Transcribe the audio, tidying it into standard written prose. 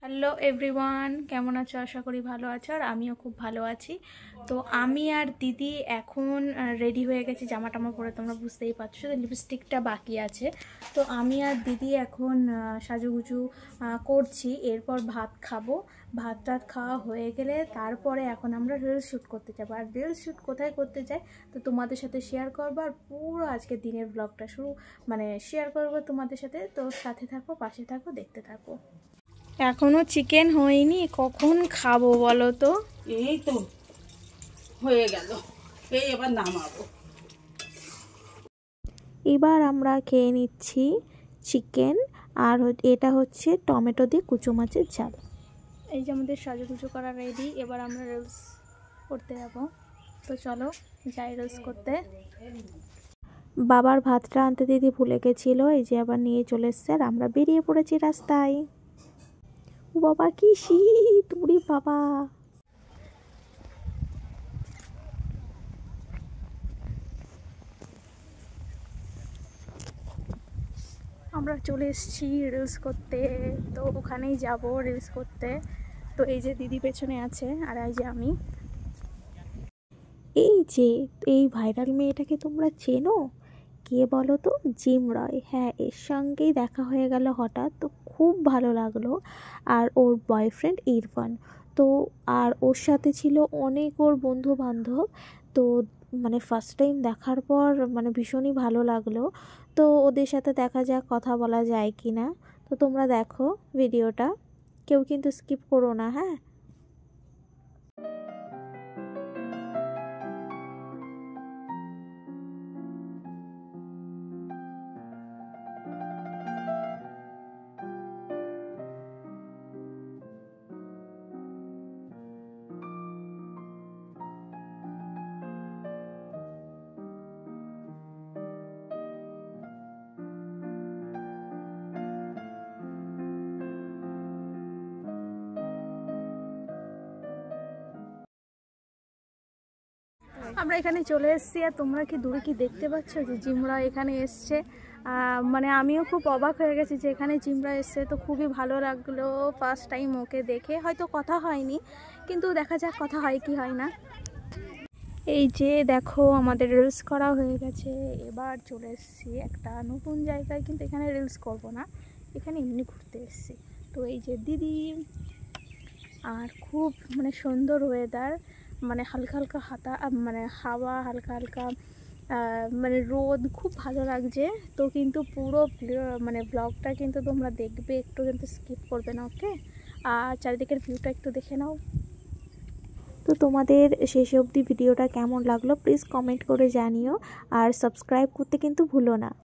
Hello everyone, কেমন আছো? আশা করি ভালো আছো, আর আমিও খুব ভালো আছি। তো আমি আর দিদি এখন রেডি হয়ে গেছি, জামা টামা পরে, তোমরা বুঝতেই পারছো, শুধু লিপস্টিকটা বাকি আছে। তো আমি আর দিদি এখন সাজুগুজু করছি, এরপর ভাত খাবো। ভাত টাত খাওয়া হয়ে গেলে তারপরে এখন আমরা রিলস শ্যুট করতে যাবো। আর রিলস শ্যুট কোথায় করতে যাই তো তোমাদের সাথে শেয়ার করবো, আর পুরো আজকের দিনের ব্লগটা শেয়ার করবো তোমাদের সাথে। তো সাথে থাকো, পাশে থাকো, দেখতে থাকো। এখনো চিকেন হয়নি, কখন খাবো বলো তো? এই তো হয়ে গেল, এই এবার নামাবো। এবার আমরা খেয়ে নিচ্ছি চিকেন, আর এটা হচ্ছে টমেটো দিয়ে কুচো মাছের ঝাল। এই যে আমাদের সাজুগুজু করা রেডি, এবার আমরা রিলস করতে যাবো। তো চলো যাই রিলস করতে। বাবার ভাতটা আনতে দিদি ভুলে গেছিলো, এই যে আবার নিয়ে চলে এসছে, আর আমরা বেরিয়ে পড়েছি রাস্তায়। ও বাবা, কি শীত! উরি বাবা! আমরা চলে এসেছি রিলস করতে, তো ওখানেই যাব রিলস করতে। তো এই যে দিদি পেছনে আছে, আর এই যে আমি। এই ভাইরাল মেয়েটাকে তোমরা চেনো? কে বলো তো? জিম রয়। হ্যাঁ, এর সঙ্গেই দেখা হয়ে গেল হঠাৎ, তো খুব ভালো লাগলো। আর ওর বয়ফ্রেন্ড ইরফান, তো আর ওর সাথে ছিল অনেক ওর বন্ধু বান্ধব। তো ফার্স্ট টাইম দেখার পর ভীষণই ভালো লাগলো। তো ওদের সাথে দেখা যাক কথা বলা যায় কি না। তো তোমরা দেখো ভিডিওটা, কেউ কিন্তু স্কিপ করো না, হ্যাঁ। আমরা এখানে চলে এসেছি, আর তোমরা কি দূরে কি দেখতে পাচ্ছ যে জিমরা এখানে এসছে। আমিও খুব অবাক হয়ে গেছি যে এখানে জিমরা এসছে, তো খুবই ভালো লাগলো ফার্স্ট টাইম ওকে দেখে। হয়তো কথা হয়নি, কিন্তু দেখা যাক কথা হয় কি হয় না। এই যে দেখো, আমাদের রিলস করা হয়ে গেছে। এবার চলে এসেছি একটা নতুন জায়গায়, কিন্তু এখানে রিলস করব না, এখানে এমনি ঘুরতে এসেছি। তো এই যে দিদি, আর খুব সুন্দর ওয়েদার, হালকা হালকা হাওয়া, হালকা হালকা রোদ, খুব ভালো লাগছে। তো কিন্তু পুরো ব্লগটা কিন্তু তোমরা দেখবে, একটু কিন্তু স্কিপ করবে না, ওকে? আর চারিদিকের ভিউটা একটু দেখে নাও। তো তোমাদের শেষ অবধি ভিডিওটা কেমন লাগলো প্লিজ কমেন্ট করে জানিও, আর সাবস্ক্রাইব করতে কিন্তু ভুলো না।